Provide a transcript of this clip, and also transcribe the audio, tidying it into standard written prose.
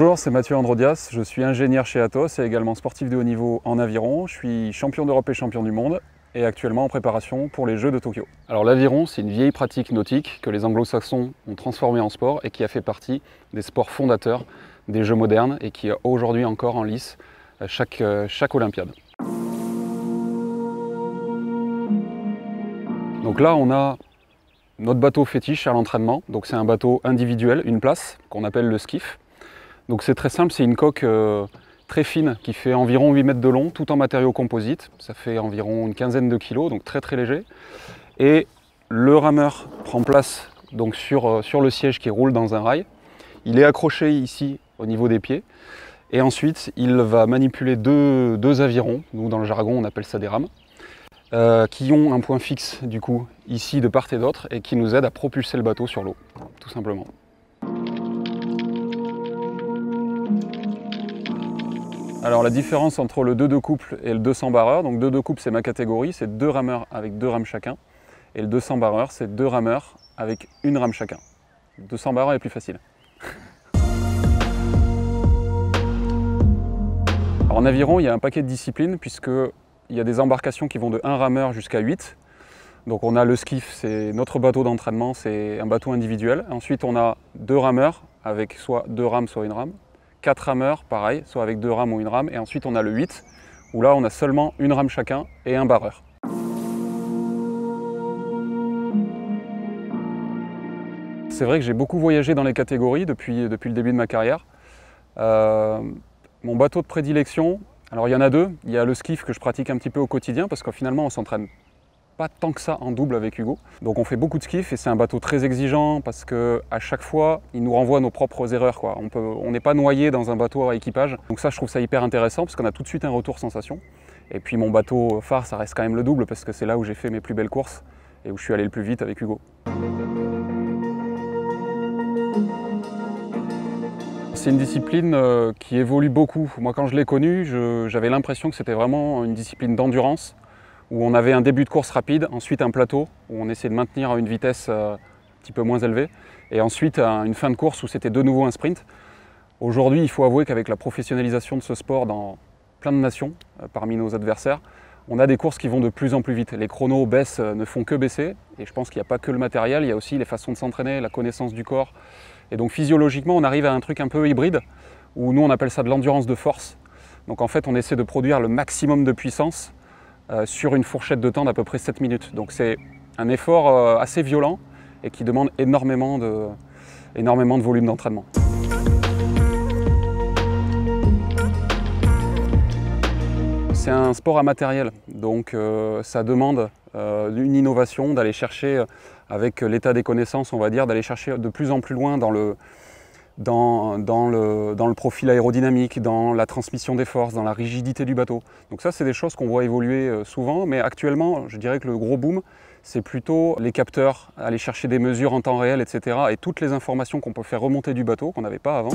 Bonjour, c'est Mathieu Androdias, je suis ingénieur chez Atos et également sportif de haut niveau en aviron. Je suis champion d'Europe et champion du monde et actuellement en préparation pour les Jeux de Tokyo. Alors l'aviron, c'est une vieille pratique nautique que les anglo-saxons ont transformée en sport et qui a fait partie des sports fondateurs des Jeux modernes et qui est aujourd'hui encore en lice chaque Olympiade. Donc là, on a notre bateau fétiche à l'entraînement. Donc c'est un bateau individuel, une place, qu'on appelle le skiff. Donc c'est très simple, c'est une coque très fine qui fait environ 8 mètres de long, tout en matériaux composites. Ça fait environ une quinzaine de kilos, donc très léger. Et le rameur prend place donc sur le siège qui roule dans un rail. Il est accroché ici au niveau des pieds. Et ensuite, il va manipuler deux avirons, nous dans le jargon on appelle ça des rames, qui ont un point fixe du coup ici de part et d'autre et qui nous aident à propulser le bateau sur l'eau, tout simplement. Alors la différence entre le 2-2 couple et le 200 barreur, donc 2-2 couple c'est ma catégorie, c'est 2 rameurs avec 2 rames chacun, et le 200 barreur c'est 2 rameurs avec une rame chacun. 200 barreur est plus facile. Alors, en aviron, il y a un paquet de disciplines puisqu'il y a des embarcations qui vont de 1 rameur jusqu'à 8. Donc on a le skiff, c'est notre bateau d'entraînement, c'est un bateau individuel. Ensuite on a 2 rameurs avec soit 2 rames, soit une rame. 4 rameurs, pareil, soit avec 2 rames ou une rame. Et ensuite on a le 8, où là on a seulement une rame chacun et un barreur. C'est vrai que j'ai beaucoup voyagé dans les catégories depuis le début de ma carrière. Mon bateau de prédilection, alors il y en a 2. Il y a le skiff que je pratique un petit peu au quotidien parce que finalement on s'entraîne pas tant que ça en double avec Hugo. Donc on fait beaucoup de skiff et c'est un bateau très exigeant parce qu'à chaque fois, il nous renvoie nos propres erreurs, quoi. On n'est pas noyé dans un bateau à équipage. Donc ça, je trouve ça hyper intéressant parce qu'on a tout de suite un retour sensation. Et puis mon bateau phare, ça reste quand même le double parce que c'est là où j'ai fait mes plus belles courses et où je suis allé le plus vite avec Hugo. C'est une discipline qui évolue beaucoup. Moi, quand je l'ai connue, j'avais l'impression que c'était vraiment une discipline d'endurance, où on avait un début de course rapide, ensuite un plateau, où on essayait de maintenir une vitesse un petit peu moins élevée, et ensuite une fin de course où c'était de nouveau un sprint. Aujourd'hui, il faut avouer qu'avec la professionnalisation de ce sport dans plein de nations, parmi nos adversaires, on a des courses qui vont de plus en plus vite. Les chronos baissent, ne font que baisser, et je pense qu'il n'y a pas que le matériel, il y a aussi les façons de s'entraîner, la connaissance du corps. Et donc physiologiquement, on arrive à un truc un peu hybride, où nous on appelle ça de l'endurance de force. Donc en fait, on essaie de produire le maximum de puissance sur une fourchette de temps d'à peu près 7 minutes. Donc c'est un effort assez violent et qui demande énormément de volume d'entraînement. C'est un sport immatériel, donc ça demande une innovation, d'aller chercher, avec l'état des connaissances, on va dire, d'aller chercher de plus en plus loin dans le profil aérodynamique, dans la transmission des forces, dans la rigidité du bateau. Donc ça, c'est des choses qu'on voit évoluer souvent, mais actuellement, je dirais que le gros boom, c'est plutôt les capteurs, aller chercher des mesures en temps réel, etc. et toutes les informations qu'on peut faire remonter du bateau, qu'on n'avait pas avant.